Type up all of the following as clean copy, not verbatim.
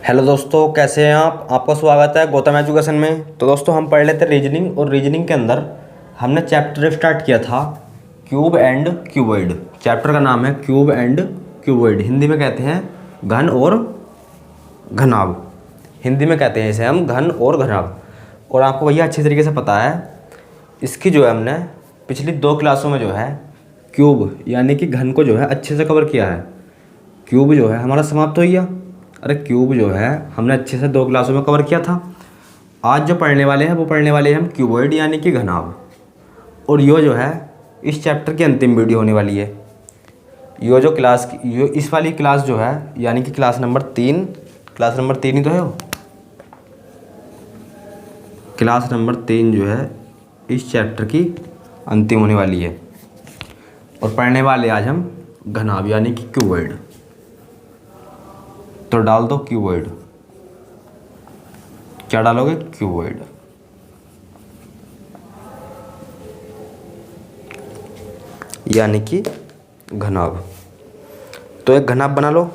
Hello दोस्तों, कैसे हैं आप? आपका स्वागत है गौतम एजुकेशन में। तो दोस्तों, हम पढ़ लेते रीजनिंग, और रीजनिंग के अंदर हमने चैप्टर स्टार्ट किया था क्यूब एंड क्यूबॉइड। चैप्टर का नाम है क्यूब एंड क्यूबॉइड। हिंदी में कहते हैं घन और घनाभ। हिंदी में कहते हैं इसे हम घन और घनाभ। और आपको भैया अच्छी तरीके से पता है, इसकी जो है हमने पिछली 2 क्लासों में जो है क्यूब यानी कि घन को जो है अच्छे से कवर किया है। क्यूब जो है हमारा समाप्त हो गया। अरे क्यूब जो है हमने अच्छे से 2 क्लासों में कवर किया था। आज जो पढ़ने वाले हैं वो पढ़ने वाले हैं हम क्यूबॉइड यानी कि घनाभ। और यो जो है इस चैप्टर की अंतिम वीडियो होने वाली है। यो जो क्लास यो इस वाली क्लास जो है यानी कि क्लास नंबर 3 ही तो है वो। क्लास नंबर 3 जो है इस चैप्टर की अंतिम होने वाली है। और पढ़ने वाले आज हम घनाभ यानी कि क्यूबॉइड। तो डाल दो क्यूबॉइड। क्या डालोगे? क्यूबॉइड। यानी कि घनाभ। तो एक घनाभ बना लो।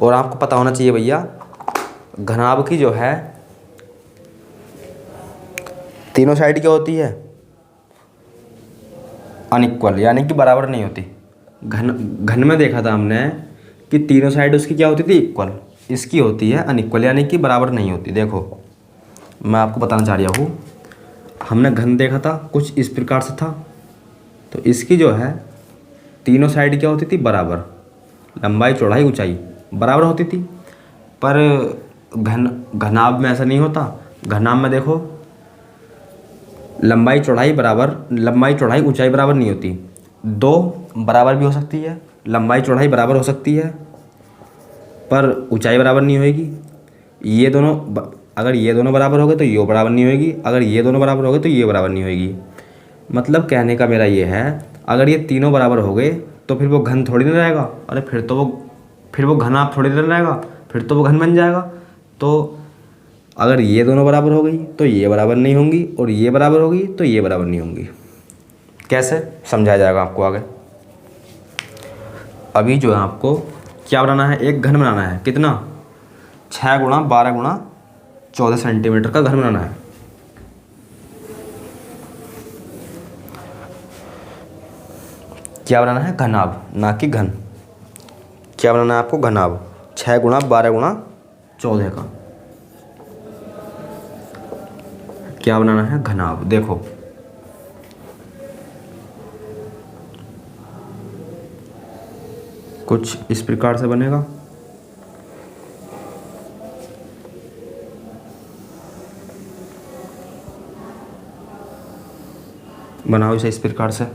और आपको पता होना चाहिए भैया, घनाभ की जो है तीनों साइड क्या होती है? अनइक्वल, यानी कि बराबर नहीं होती। घन में देखा था हमने कि तीनों साइड उसकी क्या होती थी? इक्वल। इसकी होती है अनइक्वल, यानी कि बराबर नहीं होती। देखो, मैं आपको बताना चाह रहा हूँ, हमने घन देखा था कुछ इस प्रकार से था। तो इसकी जो है तीनों साइड क्या होती थी? बराबर। लंबाई चौड़ाई ऊंचाई बराबर होती थी। पर घनाभ में ऐसा नहीं होता। घनाभ में देखो, लंबाई चौड़ाई ऊंचाई बराबर नहीं होती। 2 बराबर भी हो सकती है, लंबाई चौड़ाई बराबर हो सकती है, पर ऊंचाई बराबर नहीं होएगी। ये दोनों अगर ये दोनों बराबर हो गए तो ये बराबर नहीं होएगी, अगर ये दोनों बराबर हो गए तो ये बराबर नहीं होएगी। मतलब कहने का मेरा ये है, अगर ये तीनों बराबर हो गए तो फिर वो घन थोड़ी ना रहेगा। अरे फिर वो घनाभ थोड़ी ना रहेगा, फिर तो वो घन बन जाएगा। तो अगर ये दोनों बराबर हो गई तो ये बराबर नहीं होंगी, और ये बराबर होगी तो ये बराबर नहीं होंगी। कैसे समझाया जाएगा आपको आगे? अभी जो है आपको क्या बनाना है? एक घन बनाना है। कितना? 6 गुणा 12 गुणा 14 सेंटीमीटर का घन बनाना है। क्या बनाना है? घनाभ, ना कि घन। क्या बनाना है आपको? घनाभ। 6 गुणा 12 गुणा 14 का क्या बनाना है? घनाभ। देखो, कुछ इस प्रकार से बनेगा। बनाओ इसे इस प्रकार से।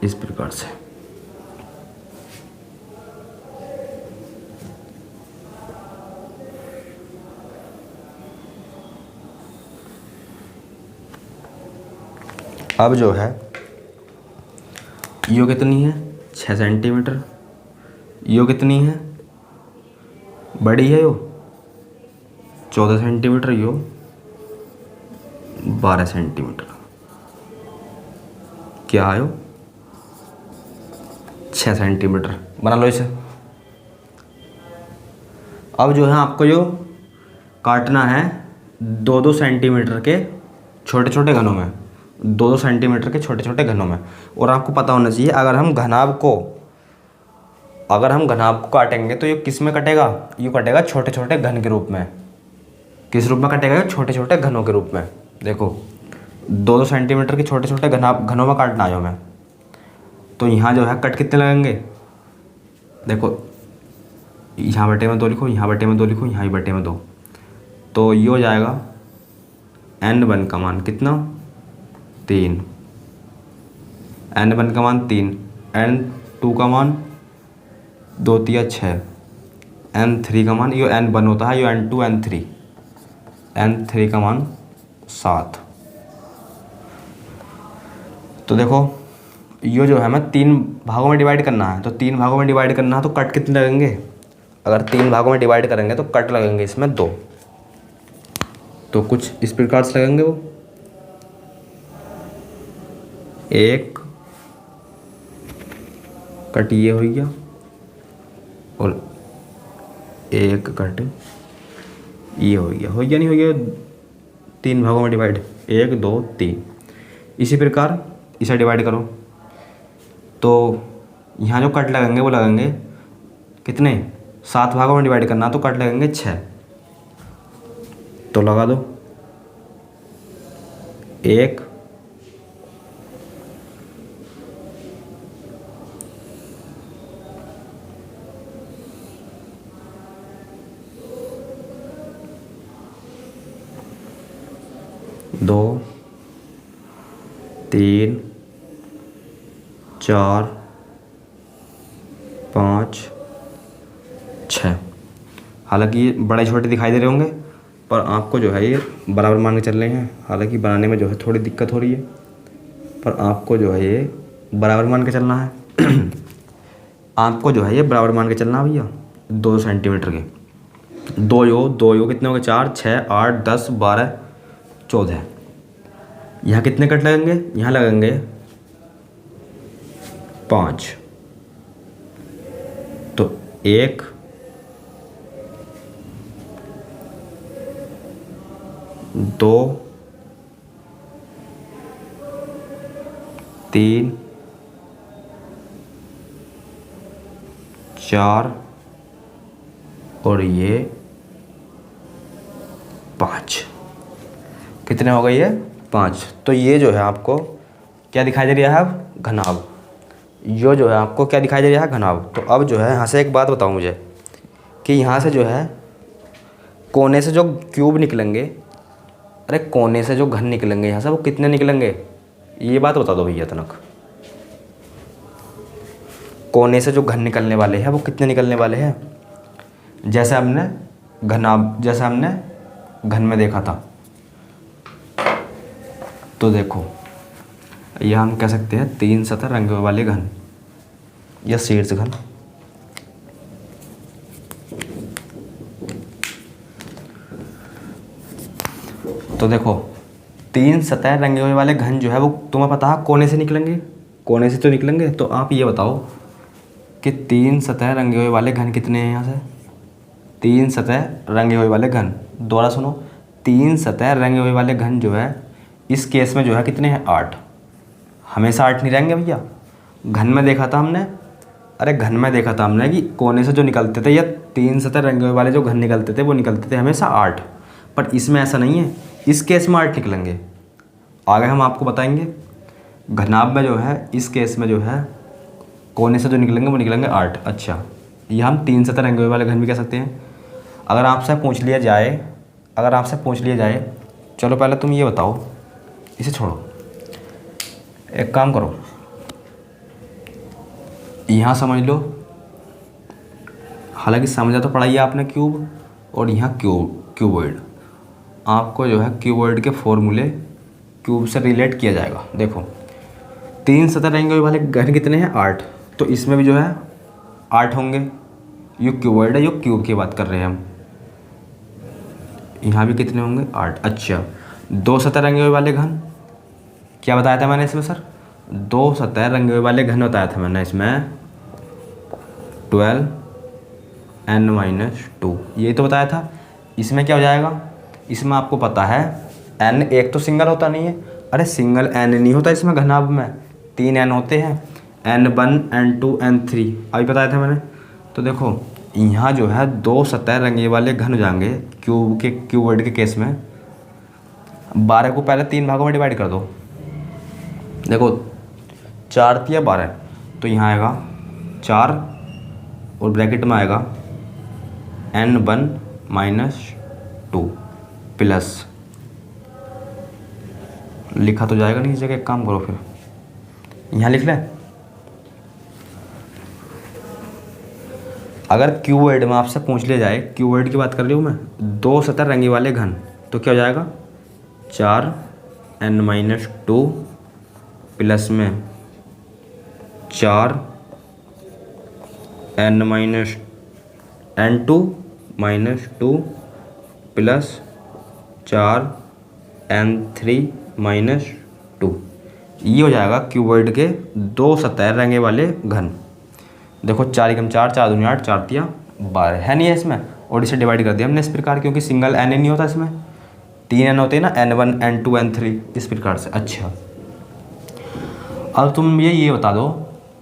इस प्रकार से। अब जो है यो कितनी है? 6 सेंटीमीटर। यो कितनी है? बड़ी है यो 14 सेंटीमीटर, यो 12 सेंटीमीटर। क्या आयो? 6 सेंटीमीटर। बना लो इसे। अब जो है आपको यो काटना है 2-2 सेंटीमीटर के छोटे छोटे घनों में। 2-2 सेंटीमीटर के छोटे छोटे घनों में। और आपको पता होना चाहिए, अगर हम घनाभ को काटेंगे तो ये किस में कटेगा? ये कटेगा छोटे छोटे घन के रूप में। किस रूप में कटेगा? छोटे छोटे घनों के रूप में। देखो, 2-2 सेंटीमीटर के छोटे छोटे घनों में काटना है हमें। तो यहाँ जो है कट कितने लगेंगे? देखो, यहाँ बटे में 2 लिखो, यहाँ बटे में 2 लिखो, यहाँ ही बटे में 2। तो ये हो जाएगा n1 का मान कितना? 3। n1 का मान 3। n2 का मान 2 3 6। n3 का मान, ये n1 होता है, ये n2 n3। n3 का मान 7। तो देखो, यो जो है हमें 3 भागों में डिवाइड करना है, तो 3 भागों में डिवाइड करना है तो कट कितने लगेंगे? अगर 3 भागों में डिवाइड करेंगे तो कट लगेंगे इसमें 2। तो कुछ इस प्रकार से लगेंगे वो, 1 कट ये हो गया और 1 कट ये हो गया नहीं हो गया? 3 भागों में डिवाइड, 1 2 3। इसी प्रकार इसे डिवाइड करो तो यहाँ जो कट लगेंगे वो लगेंगे कितने? 7 भागों में डिवाइड करना तो कट लगेंगे 6। तो लगा दो 1 2 3 4 5 6। हालांकि ये बड़े छोटे दिखाई दे रहे होंगे पर आपको जो है ये बराबर मान के चल रहे हैं। हालांकि बनाने में जो है थोड़ी दिक्कत हो रही है पर आपको जो है ये बराबर मान के चलना है। आपको जो है ये बराबर मान के चलना है भैया। 2 सेंटीमीटर के 2 कितने हो गए? 4 6 8 10 12 14। यहाँ कितने कट लगेंगे? यहाँ लगेंगे 5। तो 1 2 3 4 और ये 5। कितने हो गए ये? 5। तो ये जो है आपको क्या दिखाई दे रहा है? अब घनाभ। यो जो है आपको क्या दिखाई दे रहा है? घनाभ। तो अब जो है यहाँ से एक बात बताओ मुझे कि यहाँ से जो है कोने से जो क्यूब निकलेंगे, अरे कोने से जो घन निकलेंगे यहाँ से वो कितने निकलेंगे? ये बात बता दो भैया तनक। कोने से जो घन निकलने वाले हैं वो कितने निकलने वाले हैं? जैसे हमने घन में देखा था। तो देखो यह हम कह सकते हैं 3 सतह रंगे वाले घन या शीर्ष घन। तो देखो 3 सतह रंगे हुए वाले घन जो है वो तुम्हें पता है कोने से निकलेंगे, कोने से तो निकलेंगे। तो आप ये बताओ कि 3 सतह रंगे हुए वाले घन कितने हैं? यहाँ से 3 सतह रंगे हुए वाले घन, दोबारा सुनो, 3 सतह रंगे हुए वाले घन जो है इस केस में जो है कितने हैं? 8। हमेशा 8 नहीं रहेंगे भैया। घन में देखा था हमने, अरे घन में देखा था हमने कि कोने से जो निकलते थे या 3 सतह रंगे हुए वाले जो घन निकलते थे वो निकलते थे हमेशा 8। पर इसमें ऐसा नहीं है, इस केस में 8 निकलेंगे। आगे हम आपको बताएंगे। घनाभ में जो है इस केस में जो है कोने से जो निकलेंगे वो निकलेंगे 8। अच्छा, ये हम 3 सतह रंगे हुए वाले घन भी कह सकते हैं। अगर आपसे पूछ लिया जाए, चलो पहले तुम ये बताओ, इसे छोड़ो, एक काम करो, यहाँ समझ लो। हालांकि समझा तो पढ़ाई आपने क्यूब, और यहाँ क्यूबॉइड। आपको जो है क्यूबॉइड के फॉर्मूले क्यूब से रिलेट किया जाएगा। देखो 3 सतह रंगे हुए वाले घन कितने हैं? 8। तो इसमें भी जो है 8 होंगे। ये क्यूबॉइड है, ये क्यूब की बात कर रहे हैं हम। यहाँ भी कितने होंगे? 8। अच्छा, 2 सतह रंगे हुए वाले घन क्या बताया था मैंने इसमें सर? 2 सतह रंगे हुए वाले घन बताया था मैंने इसमें 12n-2, यही तो बताया था। इसमें क्या हो जाएगा? इसमें आपको पता है n एक तो सिंगल होता नहीं है, अरे सिंगल n नहीं होता इसमें घनाभ में, 3 n होते हैं, n1 n2 n3, अभी बताया था मैंने। तो देखो यहाँ जो है 2 सतह रंगे वाले घन हो जाएंगे क्यूबॉइड के केस में। 12 को पहले 3 भागों में डिवाइड कर दो। देखो 4 या 12, तो यहाँ आएगा 4 और ब्रैकेट में आएगा n1-2 प्लस, लिखा तो जाएगा नहीं इस जगह, एक काम करो फिर यहाँ लिख लें। अगर क्यूबॉइड में आपसे पूछ लिया जाए, क्यूबॉइड की बात कर रही हूँ मैं, 2 सतह रंगे वाले घन, तो क्या हो जाएगा? 4n-2 प्लस में 4 n minus n2 minus 2 plus 4 n3 minus 2। ये हो जाएगा क्यूबॉइड के दो सतह रंगे वाले घन। देखो 4 एकम 4, 4 दूनी 8, 4 तिया 12 है नहीं है इसमें, और इसे डिवाइड कर दिया हमने इस प्रकार, क्योंकि सिंगल एन नहीं होता इसमें, 3 एन होते हैं ना, n1 n2 n3 इस प्रकार से। अच्छा अब तुम ये बता दो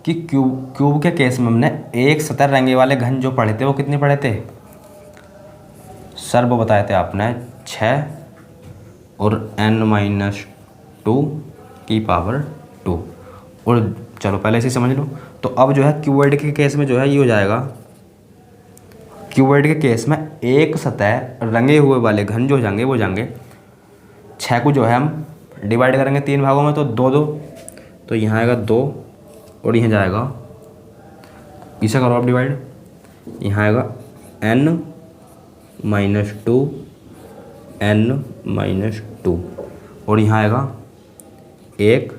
कि क्यूब के केस में हमने एक सतह रंगे वाले घन जो पढ़े थे वो कितने पढ़े थे सर? वो बताए थे आपने 6 और n-2 की पावर 2। और चलो पहले इसे समझ लो। तो अब जो है क्यूबॉइड के केस में जो है ये हो जाएगा, क्यूबॉइड के केस में एक सतह रंगे हुए वाले घन जो जाएंगे वो जाएंगे 6 को जो है हम डिवाइड करेंगे 3 भागों में, तो 2 2, तो यहाँ आएगा 2 और यहाँ जाएगा, इसे करो आप डिवाइड, यहाँ आएगा n-2 n-2 और यहाँ आएगा 1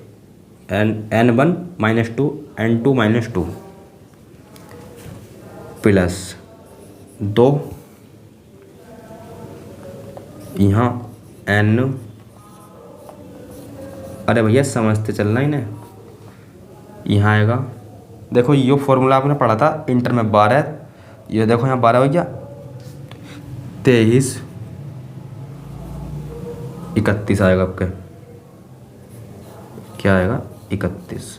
n1 minus 2 n2 minus 2 plus 2 यहाँ n, अरे भैया समझते चलना ही ना, यहाँ आएगा, देखो ये फॉर्मूला आपने पढ़ा था इंटर में 12, ये देखो यहाँ 12 हो गया, 23 31 आएगा आपके, क्या आएगा 31,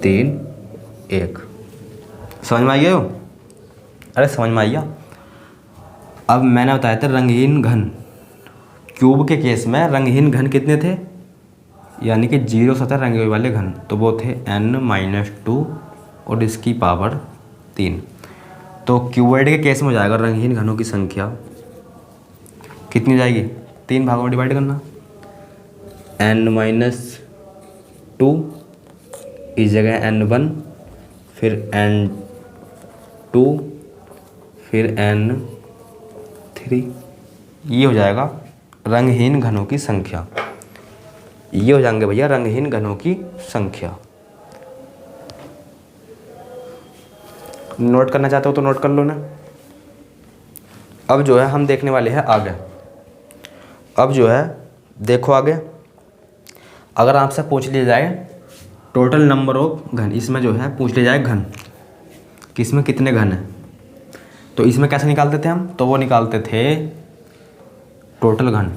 3 1। समझ में आ गया हो? अरे समझ में आ गया। अब मैंने बताया था रंगहीन घन, क्यूब के केस में रंगहीन घन कितने थे, यानी कि 0 सतह रंगे हुए वाले घन, तो वो थे n-2 और इसकी पावर 3। तो क्यूबॉइड के केस में हो जाएगा रंगहीन घनों की संख्या कितनी जाएगी, 3 भागों में डिवाइड करना, n-2 इस जगह n1, फिर n2, फिर n3, ये हो जाएगा रंगहीन घनों की संख्या। ये हो जाएंगे भैया रंगहीन घनों की संख्या। नोट करना चाहते हो तो नोट कर लो ना। अब जो है हम देखने वाले हैं आगे। अब जो है देखो आगे, अगर आपसे पूछ लिया जाए टोटल नंबर ऑफ घन, इसमें जो है पूछ लिया जाए घन कि इसमें कितने घन हैं, तो इसमें कैसे निकालते थे हम, तो वो निकालते थे टोटल घन,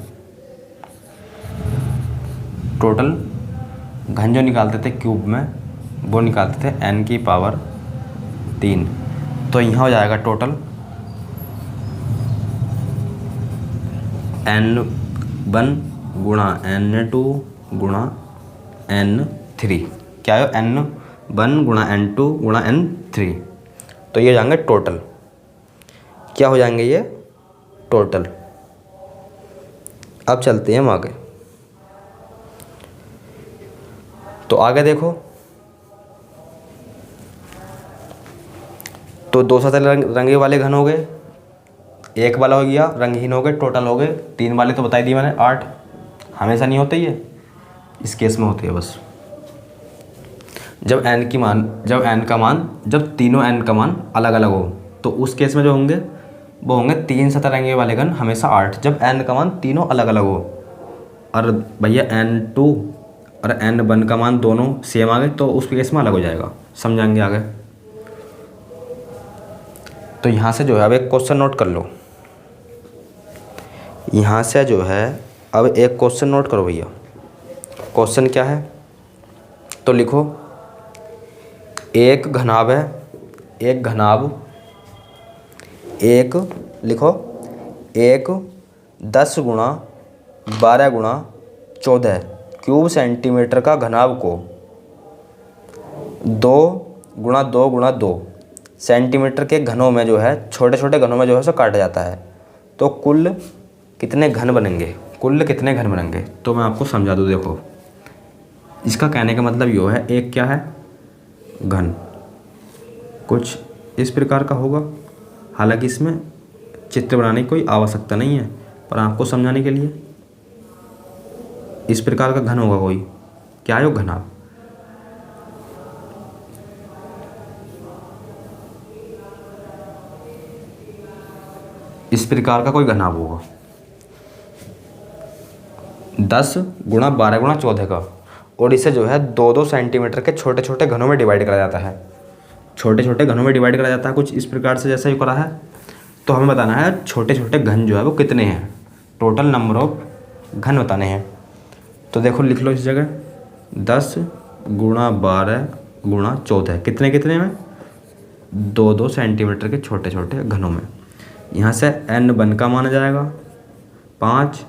टोटल घन जो निकालते थे क्यूब में वो निकालते थे n की पावर 3। तो यहाँ हो जाएगा टोटल n1 गुणा n2 गुणा n3, क्या है n1 गुणा n2 गुणा n3, तो ये हो जाएंगे टोटल, क्या हो जाएंगे ये टोटल। अब चलते हैं हम आगे। तो आगे देखो, तो 2 सतह रंगे वाले घन हो गए, एक वाला हो गया रंगहीन हो गए, टोटल हो गए 3 वाले, तो बताई दी मैंने 8, हमेशा नहीं होते ये, इस केस में होती है बस जब n जब तीनों n का मान अलग अलग हो, तो उस केस में जो होंगे वो होंगे 3 सतह रंगे वाले घन हमेशा 8, जब n का मान तीनों अलग अलग हो। और भैया n2 और n1 का मान दोनों सेम आ गए तो उस केस में अलग हो जाएगा, समझाएंगे आगे। तो यहाँ से जो है अब एक क्वेश्चन नोट कर लो, यहाँ से जो है अब एक क्वेश्चन नोट करो भैया। क्वेश्चन क्या है, तो लिखो एक घनाभ है, एक घनाभ, एक लिखो एक 10 गुणा 12 गुणा 14 क्यूब सेंटीमीटर का घनाभ को 2 गुणा 2 गुणा 2 सेंटीमीटर के घनों में जो है छोटे छोटे घनों में जो है उसे काटा जाता है, तो कुल कितने घन बनेंगे, कुल कितने घन बनेंगे। तो मैं आपको समझा दूँ, देखो इसका कहने का मतलब ये है, एक क्या है घन कुछ इस प्रकार का होगा, हालांकि इसमें चित्र बनाने की कोई आवश्यकता नहीं है, पर आपको समझाने के लिए इस प्रकार का घन होगा कोई, क्या है वो घनाभ। इस प्रकार का कोई घनाभ होगा 10 गुणा 12 गुणा 14 का, और इसे जो है 2-2 सेंटीमीटर के छोटे छोटे घनों में डिवाइड करा जाता है। छोटे छोटे घनों में डिवाइड करा जाता है कुछ इस प्रकार से जैसा ही करा है। तो हमें बताना है छोटे छोटे घन जो है वो कितने हैं, टोटल नंबर ऑफ घन बताने हैं। तो देखो लिख लो इस जगह 10 गुणा 12 गुणा 14, कितने कितने में, 2-2 सेंटीमीटर के छोटे छोटे घनों में। यहाँ से n1 का माना जाएगा 5,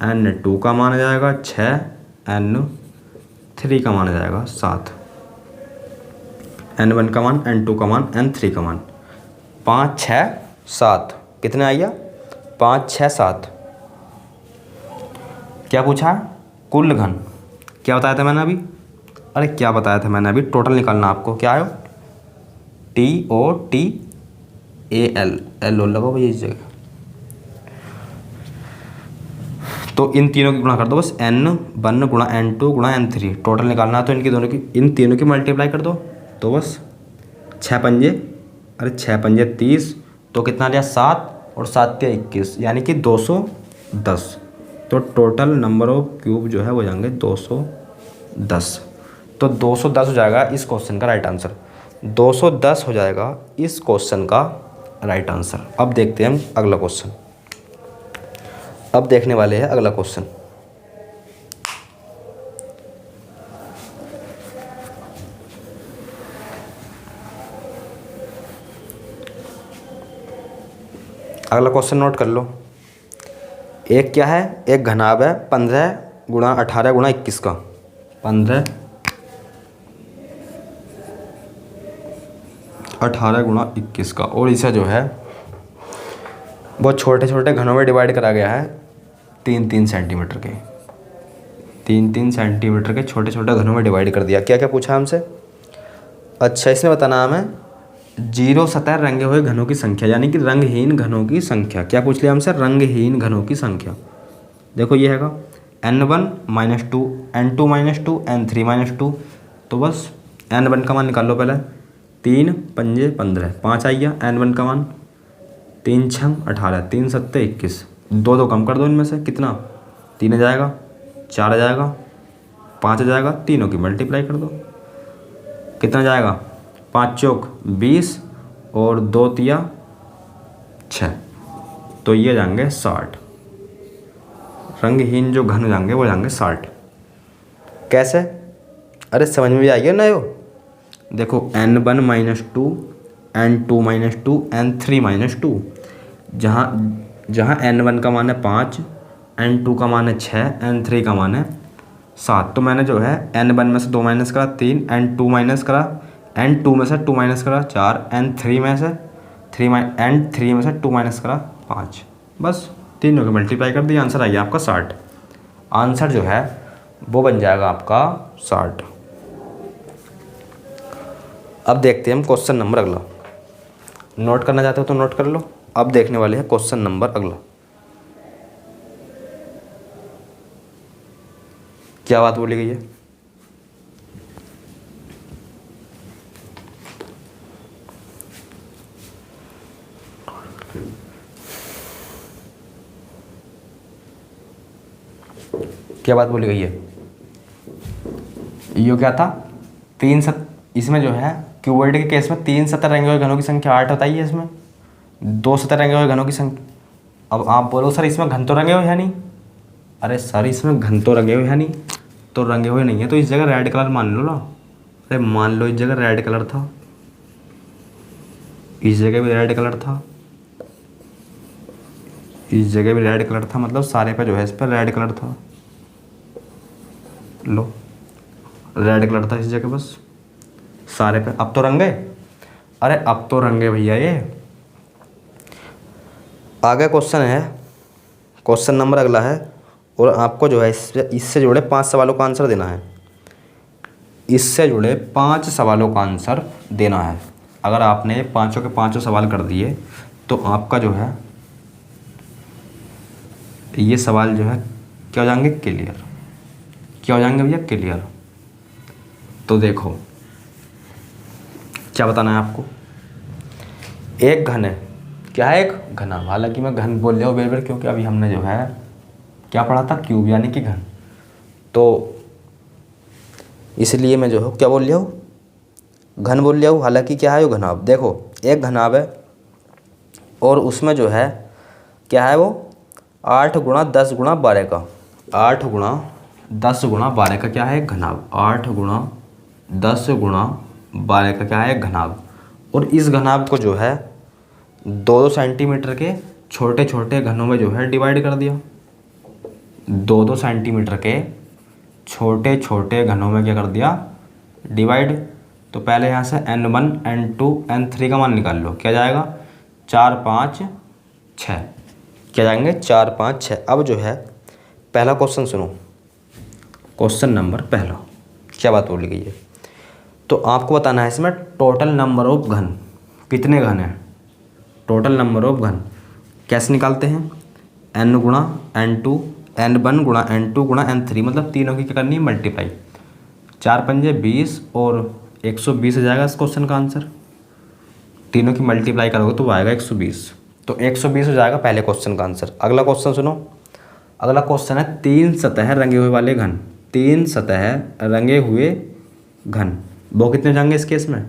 n2 का माना जाएगा 6, n3 का माना जाएगा 7। n1 का मान, n2 का मान, n3 का मान, 5 6 7, कितने आ गया 5 6 7। क्या पूछा है, कुल घन। क्या बताया था मैंने अभी, अरे क्या बताया था मैंने अभी, टोटल निकालना आपको। क्या है TOTAL, एल लगाओ भैया इस जगह। तो इन तीनों की गुणा कर दो बस, n1 गुणा n2 गुणा n3, टोटल निकालना है। तो इनकी दोनों की, इन तीनों की मल्टीप्लाई कर दो। तो बस 6 पंजे, अरे 6 पंजे 30, तो कितना लिया 7, और 7 के 21, यानी कि 210। तो टोटल नंबर ऑफ क्यूब जो है वो जाएंगे 210। तो 210 हो जाएगा इस क्वेश्चन का राइट आंसर, 210 हो जाएगा इस क्वेश्चन का राइट आंसर। अब देखते हैं हम अगला क्वेश्चन। अब देखने वाले हैं अगला क्वेश्चन। अगला क्वेश्चन नोट कर लो। एक क्या है, एक घनाभ है 15 गुणा 18 गुणा 21 का, 15 18 गुणा 21 का, और इसे जो है बहुत छोटे छोटे घनों में डिवाइड करा गया है 3-3 सेंटीमीटर के, 3-3 सेंटीमीटर के छोटे छोटे घनों में डिवाइड कर दिया। क्या क्या पूछा हमसे, अच्छा इसमें बताना हमें 0 सतह रंगे हुए घनों की संख्या, यानी कि रंगहीन घनों की संख्या। क्या पूछ लिया हमसे, रंगहीन घनों की संख्या। देखो ये हैगा n1 - 2, n2 - 2, n3 - 2। तो बस n1 का मान निकाल लो पहले, 3 पंजे 15, 5 आ गया n1 का मान, 3 6 18, 3 7 21, 2 कम कर दो इनमें से, कितना 3 आ जाएगा, 4 आ जाएगा, 5 आ जाएगा, तीनों की मल्टीप्लाई कर दो, कितना जाएगा 5 चौक 20, और 2 तिया 6, तो ये जाएंगे 60। रंगहीन जो घन जाएंगे वो जाएंगे 60। कैसे, अरे समझ में भी आएगा ना यो। देखो n1 - 2, n2 - 2, n3 - 2, जहाँ n1 का मान है 5, n2 का मान है 6, n3 का मान है 7। तो मैंने जो है n1 में से 2 माइनस करा 3, n2 माइनस करा, n2 में से 2 माइनस करा 4, n3 में से 2 माइनस करा 5। बस तीनों की मल्टीप्लाई कर दी, आंसर आ गया आपका 60। आंसर जो है वो बन जाएगा आपका 60। अब देखते हैं हम क्वेश्चन नंबर अगला। नोट करना चाहते हो तो नोट कर लो। अब देखने वाले हैं क्वेश्चन नंबर अगला। क्या बात बोली गई है, क्या बात बोली गई है, ये क्या था, 3 इसमें जो है क्यूबॉइड के केस में 3 सतह रंगे हुए घनों की संख्या 8 होता ही है, इसमें 2 सतह रंगे हुए घनों की संख्या। अब आप बोलो सर इसमें घन तो रंगे हुए है नहीं, अरे सर इसमें घन तो रंगे हुए है नहीं, तो रंगे हुए नहीं है तो इस जगह रेड कलर मान लो ना। अरे मान लो इस जगह रेड कलर था, इस जगह भी रेड कलर था, इस जगह भी रेड कलर था, मतलब सारे पे जो है इस पर रेड कलर था। लो रेड कलर था इस जगह बस सारे पे। अब तो रंगे, अरे अब तो रंगे भैया। ये आगे क्वेश्चन है, क्वेश्चन नंबर अगला है, और आपको जो है इससे जुड़े 5 सवालों का आंसर देना है। इससे जुड़े 5 सवालों का आंसर देना है। अगर आपने पाँचों के पाँचों सवाल कर दिए तो आपका जो है ये सवाल जो है क्या हो जाएंगे, क्लियर। क्या हो जाएंगे भैया, क्लियर। तो देखो क्या बताना है आपको, एक घन है, क्या है, एक घना। हालांकि मैं घन बोल रहा हूँ बेर क्योंकि अभी हमने जो है क्या पढ़ा था, क्यूब यानी कि घन, तो इसलिए मैं जो है क्या बोल रहा हूँ, घन बोल रहा हूँ। हालांकि क्या है वो घनाभ। देखो एक घनाभ है और उसमें जो है क्या है वो 8 गुणा 10 गुणा 12 का, 8 गुणा 10 गुणा 12 का क्या है, घनाभ। 8 गुणा 10 गुणा 12 का क्या है, घनाभ। और इस घनाभ को जो है 2-2 सेंटीमीटर के छोटे छोटे घनों में जो है डिवाइड कर दिया। 2-2 सेंटीमीटर के छोटे छोटे घनों में क्या कर दिया, डिवाइड। तो पहले यहाँ से n1 n2 n3 का मान निकाल लो, क्या जाएगा 4 5 6, क्या जाएंगे 4 5 6। अब जो है पहला क्वेश्चन सुनो, क्वेश्चन नंबर पहला क्या बात बोली गई है। तो आपको बताना है इसमें टोटल नंबर ऑफ घन, कितने घन हैं, टोटल नंबर ऑफ घन कैसे निकालते हैं, n गुणा n2 n1 गुणा n2 गुणा n3, मतलब तीनों की क्या करनी है, मल्टीप्लाई। 4 पंजे 20 और 120 हो जाएगा इस क्वेश्चन का आंसर। तीनों की मल्टीप्लाई करोगे तो वो आएगा 120, तो 120 हो जाएगा पहले क्वेश्चन का आंसर। अगला क्वेश्चन सुनो, अगला क्वेश्चन है 3 सतह रंगे हुए वाले घन, 3 सतह रंगे हुए घन, वो कितने जाएंगे इस केस में।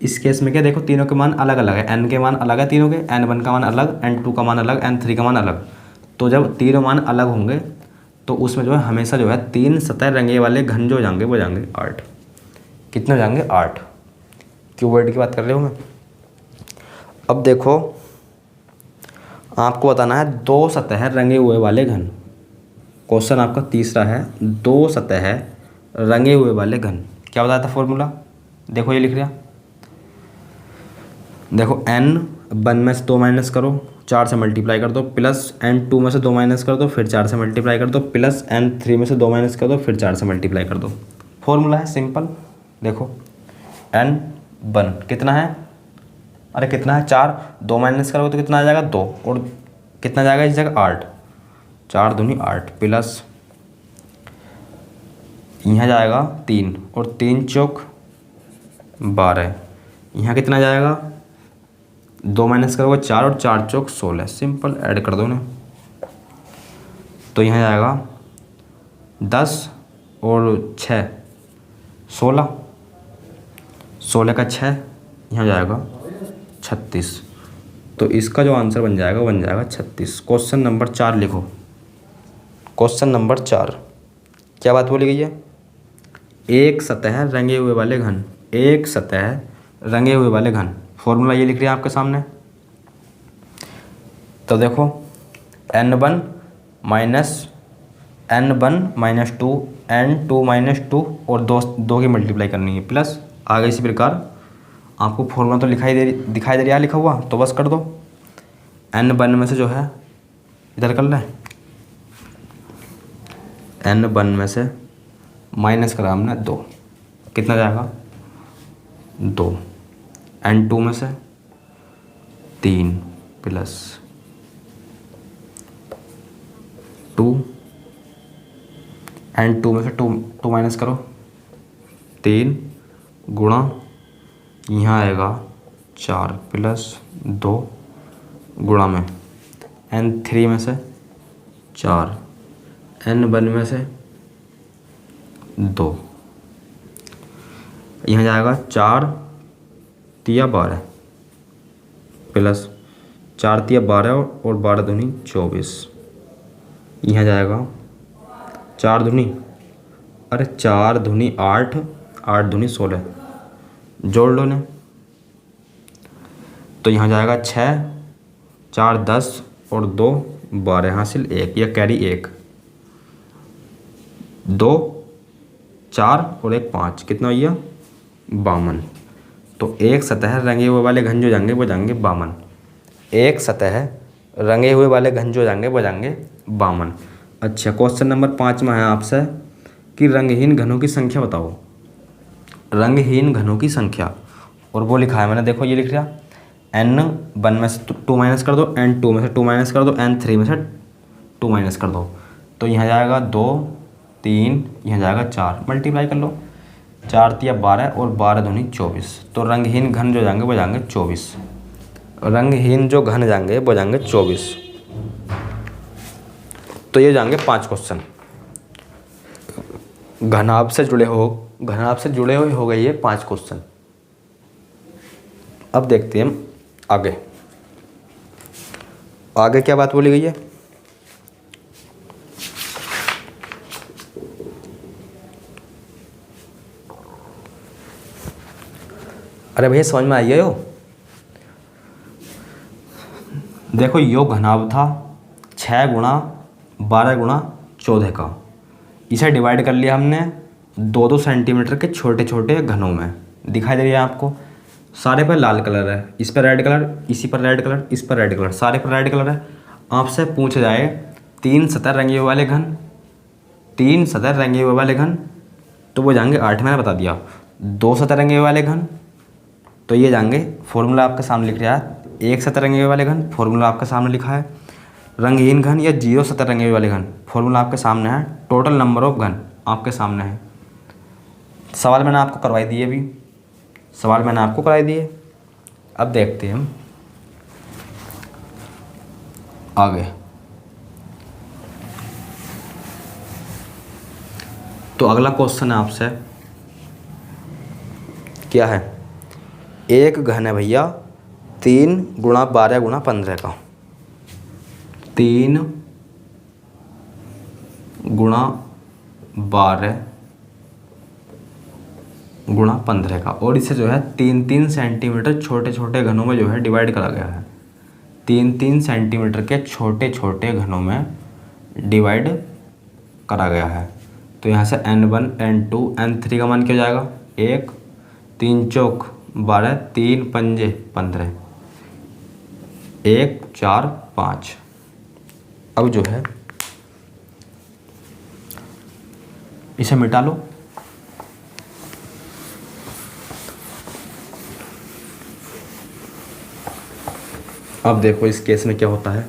इस केस में क्या देखो तीनों के मान अलग अलग है, n के मान अलग है तीनों के, n1 का मान अलग, n2 का मान अलग, n3 का मान अलग। तो जब तीनों मान अलग होंगे तो उसमें जो है हमेशा जो है 3 सतह रंगे वाले घन जो जाएंगे वो जाएंगे 8। कितने हो जाएंगे 8। क्यूबॉइड की बात कर रहे हो मैं। अब देखो आपको बताना है 2 सतह रंगे हुए वाले घन, क्वेश्चन आपका तीसरा है 2 सतह रंगे हुए वाले घन। क्या बताया था फॉर्मूला, देखो ये लिख रहा, देखो n1 में से 2 माइनस करो, 4 से मल्टीप्लाई कर दो, प्लस n2 में से 2 माइनस कर दो, फिर 4 से मल्टीप्लाई कर दो, प्लस n3 में से 2 माइनस कर दो, फिर 4 से मल्टीप्लाई कर दो। फॉर्मूला है सिंपल। देखो n1 कितना है, अरे कितना है 4, 2 माइनस करोगे तो कितना आ जाएगा 2, और कितना जाएगा इस जगह 8, 4 दूनी 8, प्लस यहाँ जाएगा 3 और 3 चौक 12, यहाँ कितना जाएगा 2 माइनस करोगे 4 और 4 चौक 16, सिंपल ऐड कर दो ना। तो यहाँ जाएगा 10 और 6 16, 16 का 6 यहाँ जाएगा 36। तो इसका जो आंसर बन जाएगा 36। क्वेश्चन नंबर 4 लिखो, क्वेश्चन नंबर 4 क्या बात बोली गई है, एक सतह रंगे हुए वाले घन, एक सतह रंगे हुए वाले घन। फॉर्मूला ये लिख रही है आपके सामने। तो देखो n1 माइनस 2 n2 माइनस 2 और दो की मल्टीप्लाई करनी है, प्लस आगे इसी प्रकार। आपको फॉर्मूला तो दिखाई दे रहा है लिखा हुआ, तो बस कर दो। n1 में से जो है इधर कर लें, n1 में से माइनस करा हमने 2, कितना जाएगा 2, n2 में से 3 प्लस 2, n2 में से 2 माइनस करो 3 गुणा यहाँ आएगा 4 प्लस 2 गुणा में n3 में से 4, n1 में से 2, यहाँ जाएगा 4 तिया 12 प्लस 4 तिया 12 और 12 दूनी 24, यहाँ जाएगा 4 दूनी, अरे 4 दूनी 8, 8 दूनी 16, जोड़ लो ने। तो यहाँ जाएगा 6, 4 10 और 2 12, हासिल 1, या कैरी 1, 2 4 और 1 5, कितना भैया 52। तो एक सतह रंगे हुए वाले घन जो जाएंगे वो जाएंगे 52, एक सतह रंगे हुए वाले घन जो जाएंगे वो जाएंगे 52। अच्छा क्वेश्चन नंबर 5 में है आपसे कि रंगहीन घनों की संख्या बताओ, रंगहीन घनों की संख्या, और वो लिखा है मैंने, देखो ये लिख रहा n1 में से 2 माइनस कर दो, n2 में से 2 माइनस कर दो, n3 में से 2 माइनस कर दो। तो यहाँ जाएगा 2 3, यहाँ जाएगा 4, मल्टीप्लाई कर लो, 4 तिया 12 और 12 दूनी 24। तो रंगहीन घन जो जाएंगे वो जाएंगे 24, रंगहीन जो घन जाएंगे वो जाएंगे 24। तो ये जाएंगे 5 क्वेश्चन। घनाभ से जुड़े हुए हो गए ये 5 क्वेश्चन। अब देखते हैं हम आगे क्या बात बोली गई है। अरे भैया समझ में आई है यो। देखो यो घनाभ था 6 गुणा 12 गुणा 14 का। इसे डिवाइड कर लिया हमने 2-2 सेंटीमीटर के छोटे छोटे घनों में। दिखाई दे रही है आपको, सारे पर लाल कलर है, इस पर रेड कलर, इसी पर रेड कलर, इस पर रेड कलर, सारे पर रेड कलर है। आपसे पूछा जाए 3 सतह रंगे हुए वाले घन, 3 सतह रंगे हुए वाले घन, तो वो जाएंगे 8, मैंने बता दिया। 2 सतह रंगे हुए वाले घन, तो ये जाएंगे, फॉर्मूला आपके सामने लिख रहा है। 1 सतह रंगे हुए वाले घन, फॉर्मूला आपके सामने लिखा है। रंगहीन घन या 0 सतह रंगे हुए वाले घन, फॉर्मूला आपके सामने है। टोटल नंबर ऑफ घन आपके सामने है। सवाल मैंने आपको करवाई दिए अभी, सवाल मैंने आपको कराई दिए। अब देखते हैं हम आगे। तो अगला क्वेश्चन है आपसे, क्या है? एक घन है भैया 3 गुणा 12 गुणा 15 का, 3 गुणा 12 गुणा 15 का, और इसे जो है 3-3 सेंटीमीटर छोटे छोटे घनों में जो है डिवाइड करा गया है। 3-3 सेंटीमीटर के छोटे छोटे घनों में डिवाइड करा गया है। तो यहाँ से n1 n2 n3 का मान क्या हो जाएगा? 1 3 चौक 12, 3 पंजे 15, 1 4 5। अब जो है इसे मिटा लो। अब देखो इस केस में क्या होता है।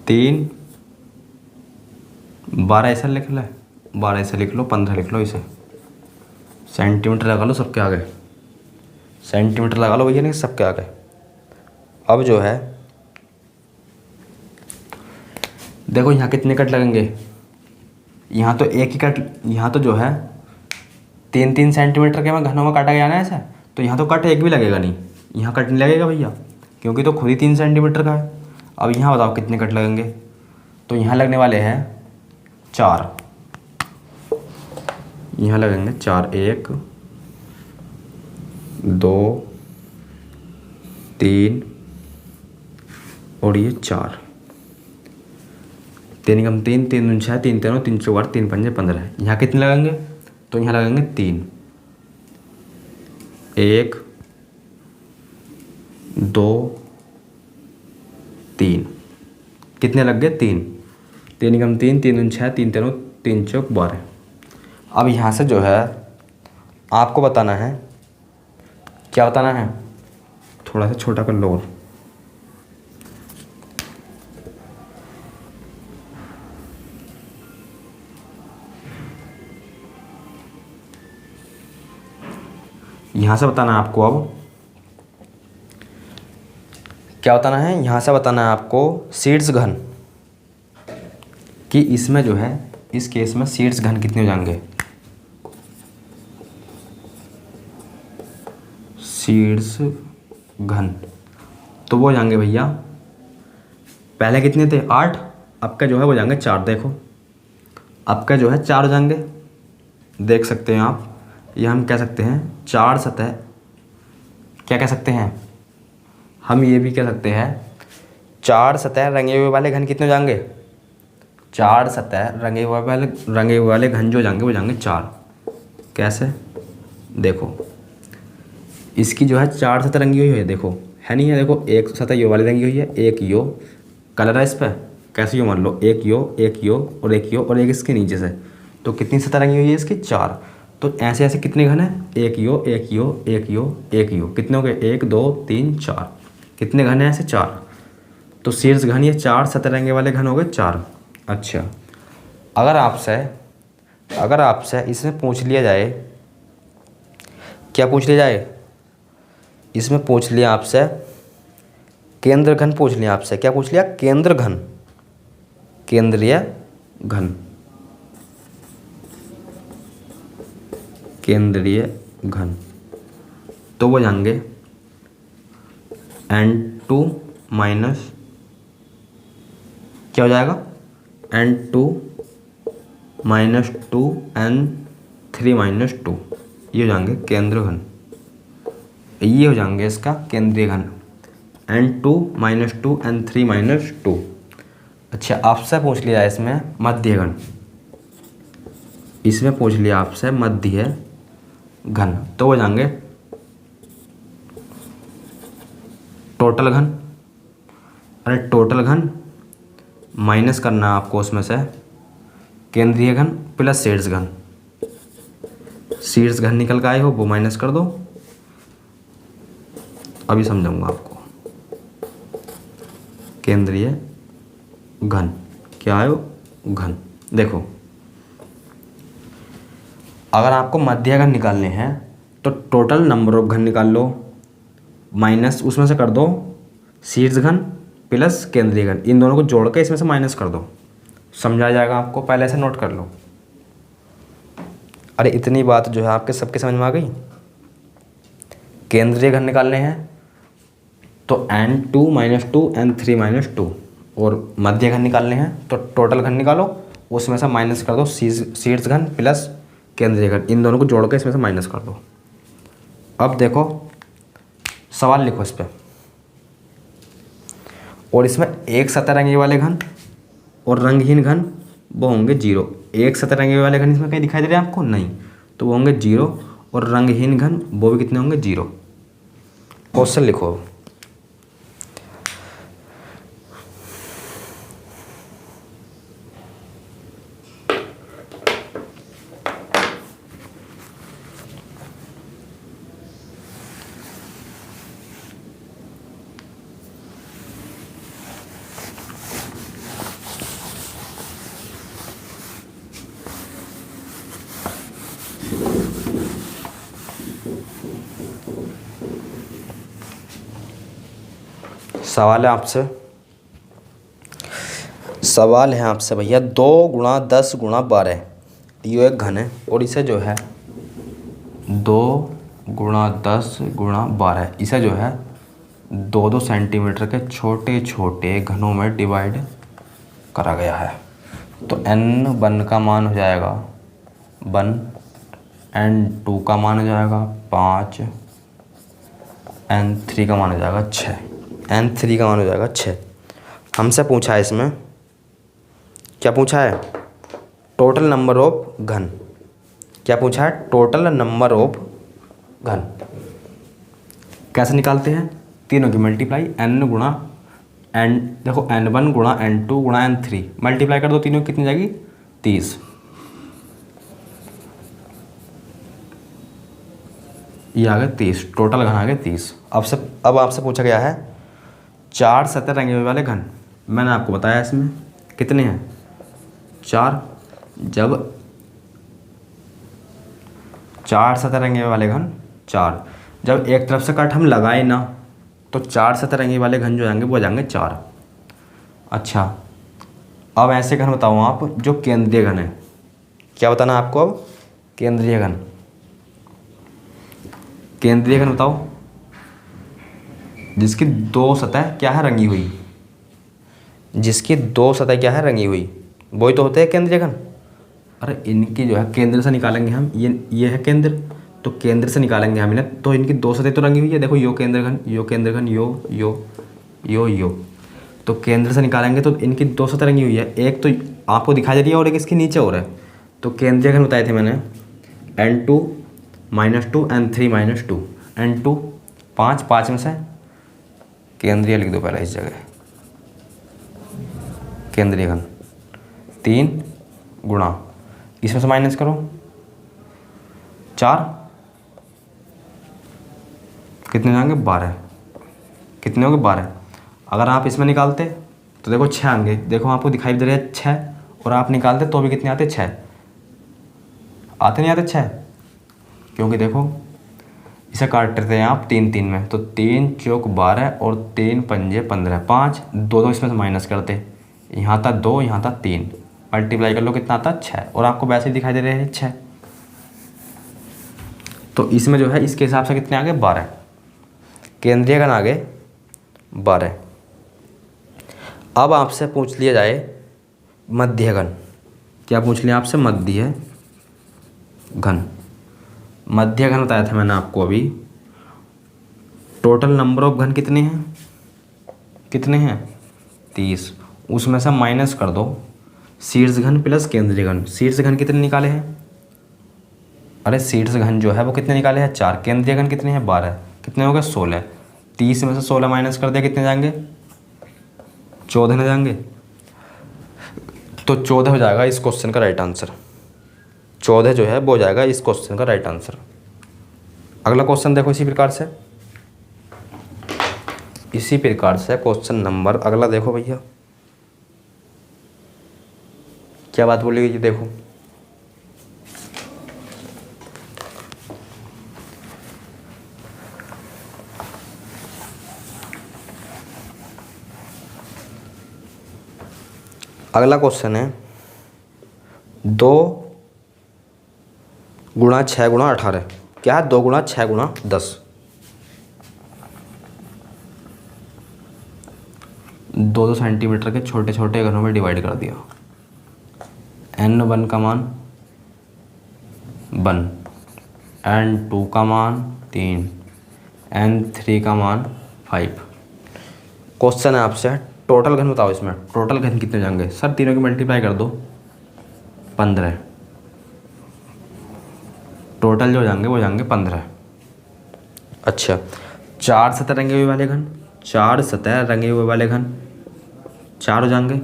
तीन 12 ऐसा लिख लो, 12 ऐसे लिख लो, 15 लिख लो, इसे सेंटीमीटर लगा लो सबके आगे, सेंटीमीटर लगा लो भैया नहीं सबके आगे। अब जो है देखो यहाँ कितने कट लगेंगे, यहाँ तो एक ही कट, यहाँ तो जो है 3-3 सेंटीमीटर के में घनों में काटा गया ना ऐसा, तो यहाँ तो कट एक भी लगेगा नहीं, यहाँ कट नहीं लगेगा भैया क्योंकि तो खुद ही 3 सेंटीमीटर का है। अब यहाँ बताओ कितने कट लगेंगे, तो यहाँ लगने वाले हैं 4, यहाँ लगेंगे 4, 1 2 3 और ये 4, 3 कम 3, 3 दूनी 6, 3 3 3 4 3 5 15। यहाँ कितने लगेंगे, तो यहाँ लगेंगे 3, 1 2 3, कितने लग गए 3, 3 कम 3, 3 दूनी 6, 3 3 3 चौक 12। अब यहाँ से जो है आपको बताना है, क्या बताना है, थोड़ा सा छोटा कर लो और यहाँ से बताना है आपको। अब क्या बताना है, यहाँ से बताना है आपको शीर्ष घन कि इसमें जो है इस केस में शीर्ष घन कितने हो जाएंगे। शीर्ष घन तो वो जाएंगे भैया, पहले कितने थे 8, अब का जो है वो जाएंगे 4। देखो अब का जो है 4 हो जाएंगे, देख सकते हैं आप। ये हम कह सकते हैं 4 सतह, क्या कह सकते हैं हम, ये भी कह सकते हैं 4 सतह रंगे हुए वाले घन कितने हो जाएंगे, 4 सतह रंगे हुए वाले घन जो जाएंगे वो जाएंगे 4। कैसे, देखो इसकी जो है 4 सतह रंगी हुई है, देखो है नहीं है, देखो एक सतह यो वाली रंगी हुई है, एक यो कलर है इस पर, कैसे यो मान लो, एक यो और एक यो और एक इसके नीचे से, तो कितनी सतह रंगी हुई है इसकी 4। तो ऐसे ऐसे कितने घन है, एक यो कितने हो गए, 1 2 3 4, कितने घन है ऐसे 4। तो शीर्ष घन ये 4 सतह रंगे वाले घन हो गए 4। अच्छा अगर आपसे इसमें पूछ लिया जाए, क्या पूछ लिया जाए, इसमें पूछ लिया आपसे केंद्र घन, पूछ लिया आपसे, क्या पूछ लिया, केंद्र घन, केंद्रीय घन, केंद्रीय घन, तो वो जाएंगे N2 माइनस क्या हो जाएगा, N2 माइनस 2 N3 माइनस 2, ये हो जाएंगे केंद्र घन, ये हो जाएंगे इसका केंद्रीय घन, N2 माइनस 2 N3 माइनस 2। अच्छा आपसे पूछ लिया इसमें मध्य घन, इसमें पूछ लिया आपसे मध्य घन, तो हो जाएंगे टोटल घन, अरे टोटल घन माइनस करना है आपको उसमें से केंद्रीय घन प्लस शीर्ष घन, शीर्ष घन निकल के आए हो वो माइनस कर दो, अभी समझाऊंगा आपको। केंद्रीय घन क्या आयो, घन। देखो अगर आपको मध्य घन निकालने हैं तो टोटल नंबर ऑफ घन निकाल लो, माइनस उसमें से कर दो शीर्ष घन प्लस केंद्रीय घन, इन दोनों को जोड़ के इसमें से माइनस कर दो, समझा जाएगा आपको, पहले से नोट कर लो। अरे इतनी बात जो है आपके सबके समझ में आ गई। केंद्रीय घन निकालने हैं तो N2 माइनस 2 N3 माइनस 2, और मध्य घन निकालने हैं तो टोटल घन निकालो, उसमें से माइनस कर दो शीर्ष घन प्लस केंद्रीय घन, इन दोनों को जोड़ के इसमें से माइनस कर दो। अब देखो सवाल लिखो इस पर, और इसमें एक सतह रंगे वाले घन और रंगहीन घन वो होंगे 0। एक सतह रंगे वाले घन इसमें कहीं दिखाई दे रहे हैं आपको, नहीं, तो वो होंगे 0, और रंगहीन घन वो भी कितने होंगे 0। क्वेश्चन लिखो, सवाल है आपसे भैया 2 गुणा 10 गुणा 12, ये एक घन है, और इसे जो है 2 गुणा 10 गुणा 12, इसे जो है 2-2 सेंटीमीटर के छोटे छोटे घनों में डिवाइड करा गया है। तो N1 का मान हो जाएगा 1, N2 का मान हो जाएगा 5, N3 का मान हो जाएगा 6, N3 का मान हो जाएगा 6। हमसे पूछा है इसमें, क्या पूछा है, टोटल नंबर ऑफ घन, क्या पूछा है, टोटल नंबर ऑफ घन। कैसे निकालते हैं, तीनों की मल्टीप्लाई, N गुणा N, देखो N1 गुणा N2 गुणा N3, मल्टीप्लाई कर दो तीनों की, कितनी जाएगी 30, ये आ गए 30, टोटल घन आ गए 30। अब आपसे पूछा गया है 4 सतह रंगे वाले घन, मैंने आपको बताया इसमें कितने हैं 4, जब 4 सतह रंगे वाले घन 4, जब एक तरफ से कट हम लगाए ना तो 4 सतह रंगे वाले घन जो आएंगे वो जाएंगे 4। अच्छा अब ऐसे घन बताओ आप जो केंद्रीय घन है, क्या बताना आपको, अब केंद्रीय घन, केंद्रीय घन बताओ जिसकी 2 सतह क्या है रंगी हुई, जिसकी 2 सतह क्या है रंगी हुई, वही तो होते हैं केंद्रीय घन। अरे इनकी जो है केंद्र से निकालेंगे हम, ये है केंद्र, तो केंद्र से निकालेंगे हम इन्हें, तो इनकी 2 सतह तो रंगी हुई है, देखो यो केंद्र घन यो, तो केंद्र से निकालेंगे तो इनकी 2 सतह रंगी हुई है, एक तो आपको दिखाई दे रही है और एक इसके नीचे और है। तो केंद्रीय घन बताए थे मैंने N2 -2 N3 -2 N2 5, 5 में से केंद्रीय लिख दो पहले इस जगह, केंद्रीय घन 3 गुणा इसमें से माइनस करो 4, कितने जाएंगे 12, कितने हो गए 12। अगर आप इसमें निकालते तो देखो 6 आएंगे, देखो आपको दिखाई दे रहे हैं 6, और आप निकालते तो भी कितने आते 6 आते, नहीं आते 6, क्योंकि देखो इसे काट रहे थे आप 3 3 में, तो 3 चौक 12 और 3 पंजे 15, 5 2 इसमें से माइनस करते, यहाँ था 2 यहाँ था 3, मल्टीप्लाई कर लो कितना आता 6, और आपको वैसे ही दिखाई दे रहे हैं 6, तो इसमें जो है इसके हिसाब से कितने आ गए 12, केंद्रीय घन आ गए 12। अब आपसे पूछ लिया जाए मध्य घन, क्या पूछ लिया आपसे मध्य घन। मध्य घन बताया था मैंने आपको अभी, टोटल नंबर ऑफ घन कितने हैं, कितने हैं 30, उसमें से माइनस कर दो शीर्ष घन प्लस केंद्रीय घन। शीर्ष घन कितने निकाले हैं, अरे शीर्ष घन जो है वो कितने निकाले हैं 4, केंद्रीय घन कितने हैं 12, कितने हो गए 16, 30 में से 16 माइनस कर दिया कितने जाएंगे 14 में जाएंगे, तो 14 हो जाएगा इस क्वेश्चन का राइट आंसर। 14 जो है वो हो जाएगा इस क्वेश्चन का राइट आंसर। अगला क्वेश्चन देखो इसी प्रकार से, इसी प्रकार से क्वेश्चन नंबर अगला देखो भैया, क्या बात बोली गई देखो, अगला क्वेश्चन है 2 गुणा 6 गुणा 18, क्या है 2 गुणा 6 गुणा 10, 2 सेंटीमीटर के छोटे छोटे घनों में डिवाइड कर दिया, N1 का मान 1, N2 का मान 3, N3 का मान 5। क्वेश्चन है आपसे टोटल घन बताओ, इसमें टोटल घन कितने जाएंगे, सर तीनों की मल्टीप्लाई कर दो 15, टोटल जो जाएंगे वो जाएंगे 15। अच्छा 4 सतह रंगे हुए वाले घन, 4 सतह रंगे हुए वाले घन 4 हो जाएंगे,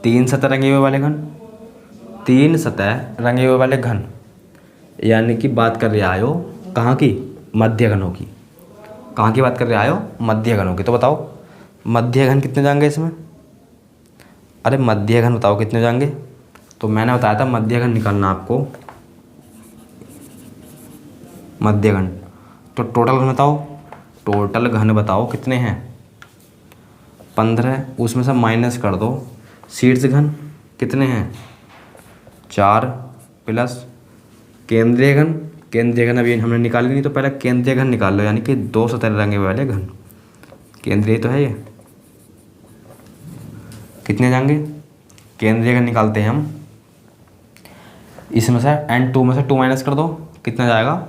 3 सतह रंगे हुए वाले घन, 3 सतह रंगे हुए वाले घन, यानी कि बात कर रहे आयो कहाँ की मध्य घनों की, कहाँ की बात कर रहे आयो मध्य घनों की। तो बताओ मध्य घन कितने जाएंगे इसमें, अरे मध्य घन बताओ कितने जाएंगे, तो मैंने बताया था मध्य घन निकालना आपको, मध्य घन, तो टोटल घन बताओ, टोटल घन बताओ कितने हैं 15, उसमें से माइनस कर दो शीर्ष घन कितने हैं 4 प्लस केंद्रीय घन, केंद्रीय घन अभी हमने निकाली नहीं, तो पहले केंद्रीय घन निकाल लो, यानी कि 2 सतह रंगे वाले घन, केंद्रीय तो है ये, कितने जाएंगे केंद्रीय घन निकालते हैं हम, इसमें से N2 में से 2 माइनस कर दो कितना जाएगा,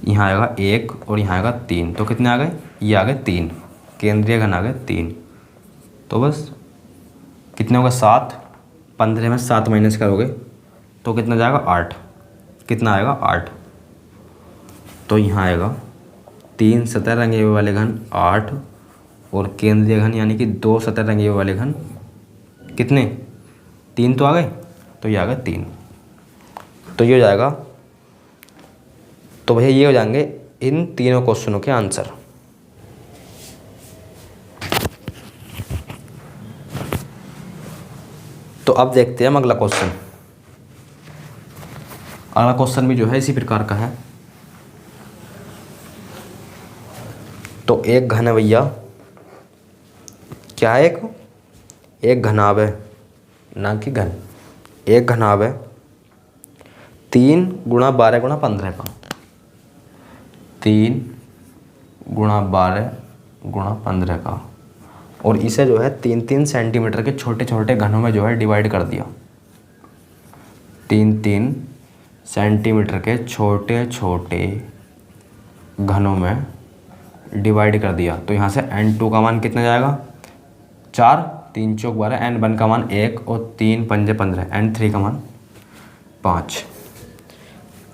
यहाँ आएगा 1 और यहाँ आएगा 3, तो कितने आ गए, ये आ गए 3, केंद्रीय घन आ गए 3, तो बस कितने होगा 7, 15 में 7 माइनस करोगे तो कितना जाएगा 8, कितना आएगा 8, तो यहाँ आएगा 3 सतह रंगे हुए वाले घन 8 और केंद्रीय घन यानी कि 2 सतह रंगे हुए वाले घन कितने 3, तो आ गए, तो ये आ गए 3, तो ये हो जाएगा, तो भैया ये हो जाएंगे इन तीनों क्वेश्चनों के आंसर। तो अब देखते हैं हम अगला क्वेश्चन। अगला क्वेश्चन भी जो है इसी प्रकार का है। तो एक घन है भैया, क्या है, एक घनाभ है, ना कि घन, एक घनाभ है 3 गुणा 12 गुणा 15 का, 3 गुणा 12 गुणा 15 का, और इसे जो है 3-3 सेंटीमीटर के छोटे छोटे घनों में जो है डिवाइड कर दिया, 3-3 सेंटीमीटर के छोटे छोटे घनों में डिवाइड कर दिया। तो यहाँ से N2 का मान कितना जाएगा 4, 3 चौक 12, N1 का मान 1 और 3 पंजे 15, N3 का मान 5।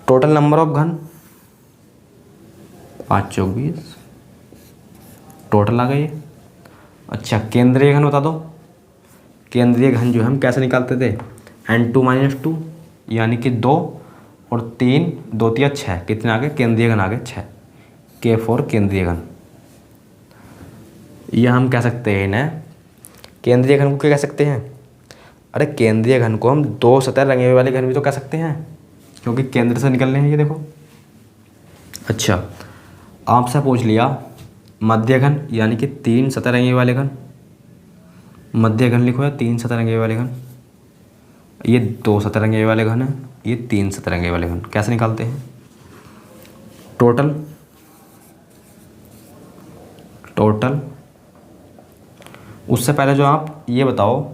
टोटल नंबर ऑफ घन 5 चौक 20 टोटल आ गई। अच्छा केंद्रीय घन बता दो। केंद्रीय घन जो है हम कैसे निकालते थे, n2 - 2 यानी कि 2 और 3 2 3 6 कितने आ गए, केंद्रीय घन आ गए 6, K4 केंद्रीय घन। यह हम कह सकते हैं इन्हें, केंद्रीय घन को क्या कह सकते हैं, अरे केंद्रीय घन को हम 2 सतह रंगे हुए वाले घन भी तो कह सकते हैं, क्योंकि केंद्र से निकलने हैं ये देखो। अच्छा आपसे पूछ लिया मध्य घन यानी कि 3 सतह रंगे वाले घन, मध्य घन लिखो या 3 सतह रंगे वाले घन, ये 2 सतह रंगे वाले घन है, ये 3 सतह रंगे वाले घन। कैसे निकालते हैं, टोटल टोटल उससे पहले जो आप ये बताओ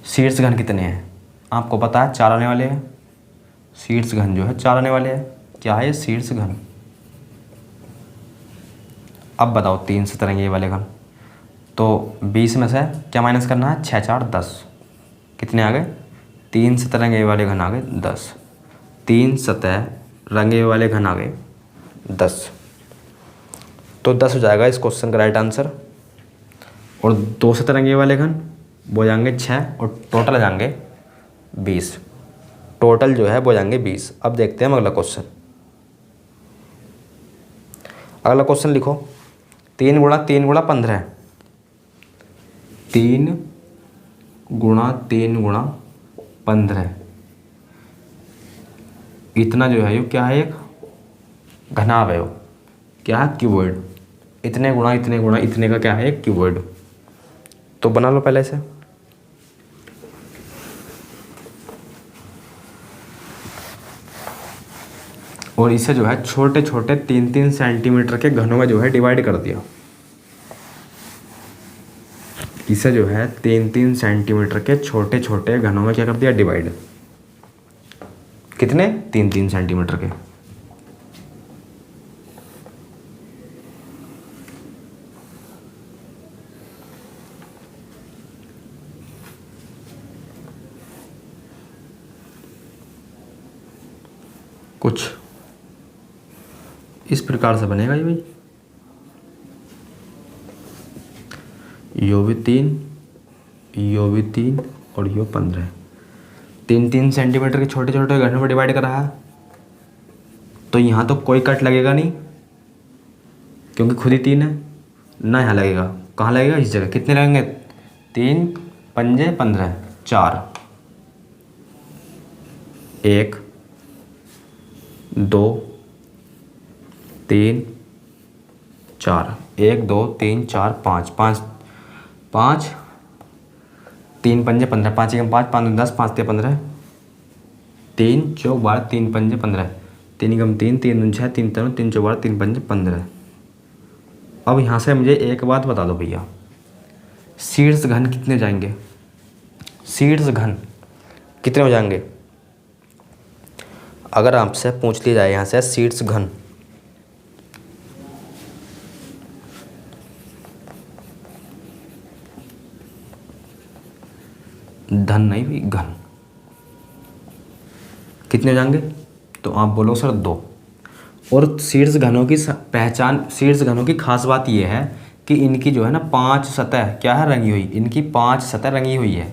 शीर्ष घन कितने हैं, आपको पता है 4 आने वाले हैं, शीर्ष घन जो है 4 आने वाले हैं। क्या है शीर्ष घन, अब बताओ 3 सतरंगी वाले घन, तो 20 में से क्या माइनस करना है, 6 4 10, कितने आ गए, 3 सतरंगी वाले घन आ गए 10, 3 सतह रंगे वाले घन आ गए 10, तो 10 हो जाएगा इस क्वेश्चन का राइट आंसर। और 2 सतरंगी वाले घन वो जाएंगे 6 और टोटल आ जाएंगे 20, टोटल जो है वो जाएंगे 20। अब देखते हैं अगला क्वेश्चन। अगला क्वेश्चन लिखो 3 × 3 × 15, 3 × 3 × 15 इतना जो है ये क्या है, एक घनावयव, क्या है क्यूबॉइड, इतने गुणा इतने गुणा इतने का क्या है एक क्यूबॉइड। तो बना लो पहले से, और इसे जो है छोटे छोटे 3-3 सेंटीमीटर के घनों में जो है डिवाइड कर दिया, इसे जो है 3-3 सेंटीमीटर के छोटे छोटे घनों में क्या कर दिया, डिवाइड, कितने 3-3 सेंटीमीटर के। कुछ इस प्रकार से बनेगा ये भाई, यो भी 3 यो भी 3 और यो 15, 3-3 सेंटीमीटर के छोटे छोटे घनों में डिवाइड कर रहा है, तो यहाँ तो कोई कट लगेगा नहीं क्योंकि खुद ही 3 है ना, यहाँ लगेगा, कहाँ लगेगा, इस जगह। कितने लगेंगे, 3 पंजे 15, 4 1 2 3 4 1 2 3 4 5 5 5 3 पंजे 15, 5 1 5 5 10 5 3 15, 3 चौक 12 3 पंजे 15, 3 1 3 3 2 6 3 3 3 चौक 12 3 पंजे 15। अब यहाँ से मुझे एक बात बता दो भैया, शीर्ष घन कितने जाएंगे, शीर्ष घन कितने हो जाएंगे, अगर आपसे पूछ लिया जाए यहाँ से शीर्ष घन, धन नहीं भी घन, कितने हो जाएंगे, तो आप बोलो सर 2। और शीर्ष घनों की पहचान, शीर्ष घनों की खास बात यह है कि इनकी जो है ना 5 सतह क्या है रंगी हुई, इनकी 5 सतह रंगी हुई है।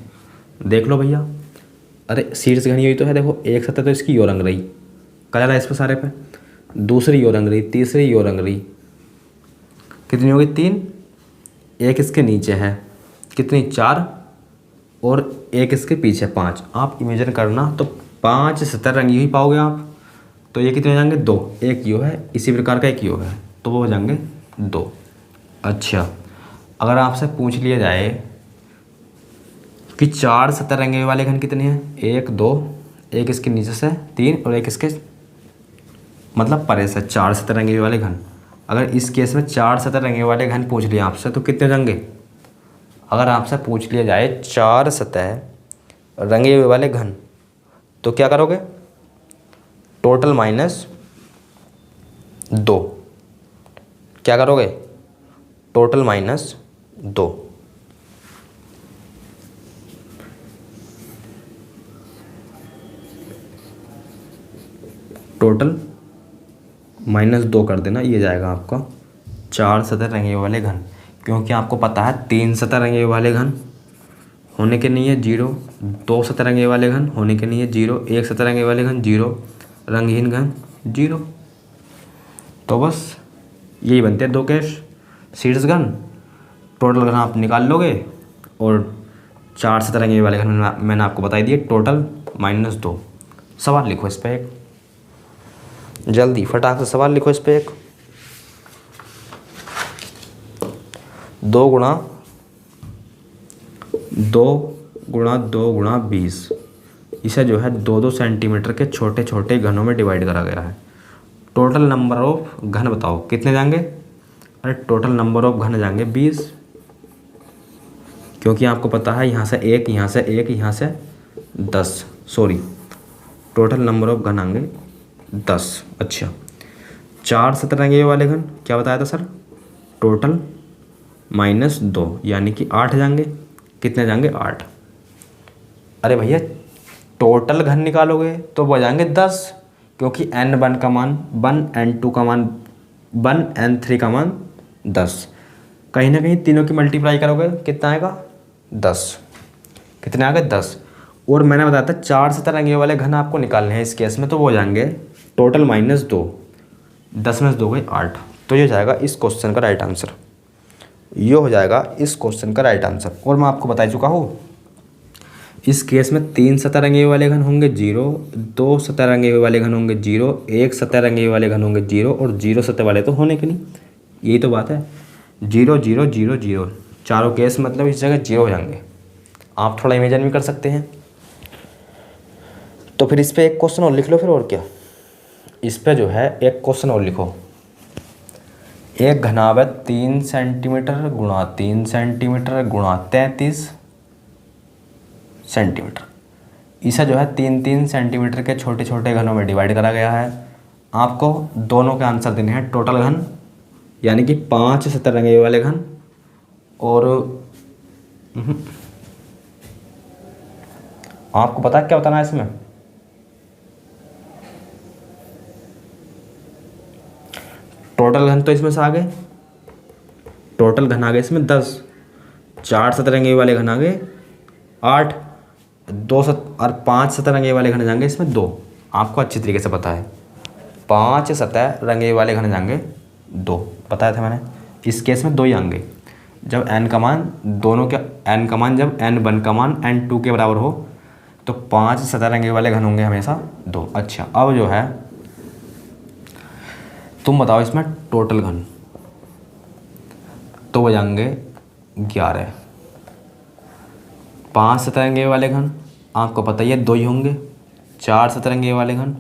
देख लो भैया, अरे शीर्ष घनी हुई तो है, देखो एक सतह तो इसकी यो रंग रही, कलर है इस पर सारे पे, दूसरी यो रंग रही, तीसरी यो रंग रही, कितनी होगी 3, एक इसके नीचे है कितनी 4 और एक इसके पीछे 5, आप इमेजिन करना तो 5 सतह रंगी हुई पाओगे आप, तो ये कितने हो जाएंगे 2, एक यो है, इसी प्रकार का एक यो है, तो वो हो जाएंगे 2। अच्छा अगर आपसे पूछ लिया जाए कि 4 सतह रंगे वाले घन कितने हैं, 1 2, एक इसके नीचे से 3 और एक इसके मतलब परे से 4 सतह रंगे वाले घन। अगर इस केस में 4 सतह रंगे वाले घन पूछ लिया आपसे तो कितने हो जाएंगे, अगर आपसे पूछ लिया जाए 4 सतह रंगे हुए वाले घन तो क्या करोगे, टोटल -2, क्या करोगे, टोटल -2। टोटल -2 कर देना, ये जाएगा आपका 4 सतह रंगे वाले घन। क्योंकि आपको पता है 3 सतह रंगे वाले घन होने के नहीं है 0, 2 सतह रंगे वाले घन होने के नहीं है 0, 1 सतह रंगे वाले घन 0, रंगहीन घन 0। तो बस यही बनते हैं 2 केस। शीर्ष घन टोटल घन आप निकाल लोगे और 4 सतह रंगे वाले घन मैंने आपको बता दिए टोटल -2। सवाल लिखो इस पर एक, जल्दी फटाक से सवाल लिखो इस पर एक। 2 गुणा 2 गुणा 20, इसे जो है 2-2 सेंटीमीटर के छोटे छोटे घनों में डिवाइड करा गया है। टोटल नंबर ऑफ घन बताओ कितने जाएंगे? अरे टोटल नंबर ऑफ घन जाएंगे 20, क्योंकि आपको पता है यहाँ से 1, यहाँ से 1, यहाँ से 10, सॉरी टोटल नंबर ऑफ घन आएंगे 10। अच्छा 4 सतह रंगे वाले घन क्या बताया था सर? टोटल -2 यानी कि 8 जाएंगे। कितने जाएंगे? 8। अरे भैया टोटल घन निकालोगे तो वो जाएंगे 10, क्योंकि n1 का मान 1, n2 का मान 1, n3 का मान 10। कहीं ना कहीं तीनों की मल्टीप्लाई करोगे कितना आएगा? 10। कितने आ गए? 10। और मैंने बताया था 4 सतह रंगे वाले घन आपको निकालने हैं इस केस में, तो वो जाएंगे टोटल -2, 10 में 2 गए 8। तो ये जाएगा इस क्वेश्चन का राइट आंसर, ये हो जाएगा इस क्वेश्चन का राइट आंसर। और मैं आपको बता चुका हूँ इस केस में 3 सतह रंगे वाले घन होंगे 0, 2 सतह रंगे वाले घन होंगे 0, 1 सतह रंगे वाले घन होंगे 0 और 0 सतह वाले तो होने के नहीं। यही तो बात है, 0 0 0 0 चारों केस मतलब इस जगह 0 हो जाएंगे। आप थोड़ा इमेजिन भी कर सकते हैं। तो फिर इस पर एक क्वेश्चन और लिख लो फिर, और क्या इस पर जो है एक क्वेश्चन और लिखो। एक घनाभ 3 सेंटीमीटर गुणा 3 सेंटीमीटर गुणा 33 सेंटीमीटर, इसे जो है 3-3 सेंटीमीटर के छोटे छोटे घनों में डिवाइड करा गया है। आपको दोनों के आंसर देने हैं टोटल घन, यानी कि 5 सतह रंगे वाले घन और आपको पता है क्या बताना है इसमें? टोटल घन तो इसमें से आ गए, टोटल घन आ गए इसमें 10, 4 सतह रंगे वाले घन आ गए 8, 2 और 5 सतह रंगे वाले घन जाएंगे इसमें 2। आपको अच्छी तरीके से पता है 5 सतह रंगे वाले घन जाएंगे 2, बताया था मैंने। इस केस में 2 ही आएंगे जब n का मान दोनों के n का मान जब n1 का मान n2 के बराबर हो, तो 5 सतह रंगे वाले घन होंगे हमेशा 2। अच्छा अब जो है तुम बताओ इसमें टोटल घन, तो वो जाएंगे 11। 5 सतह रंगे वाले घन आपको पता ही है 2 ही होंगे, 4 सतह रंगे वाले घन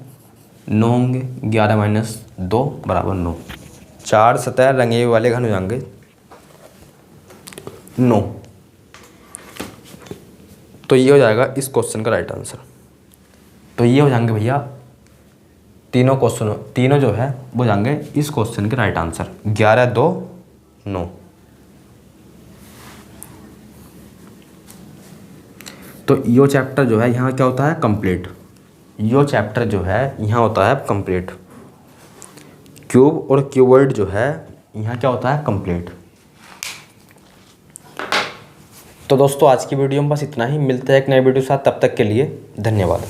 9 होंगे, 11 - 2 बराबर 9। 4 सतह रंगे वाले घन हो जाएंगे 9। तो ये हो जाएगा इस क्वेश्चन का राइट आंसर। तो ये हो जाएंगे भैया तीनों जो है वो जाएंगे इस क्वेश्चन के राइट आंसर, 11, 2, 9। तो यो चैप्टर जो है यहाँ क्या होता है? कंप्लीट। यो चैप्टर जो है यहाँ होता है कंप्लीट। क्यूब और क्यूबॉइड जो है यहाँ क्या होता है? कंप्लीट। तो दोस्तों आज की वीडियो में बस इतना ही, मिलते हैं एक नए वीडियो के साथ, तब तक के लिए धन्यवाद।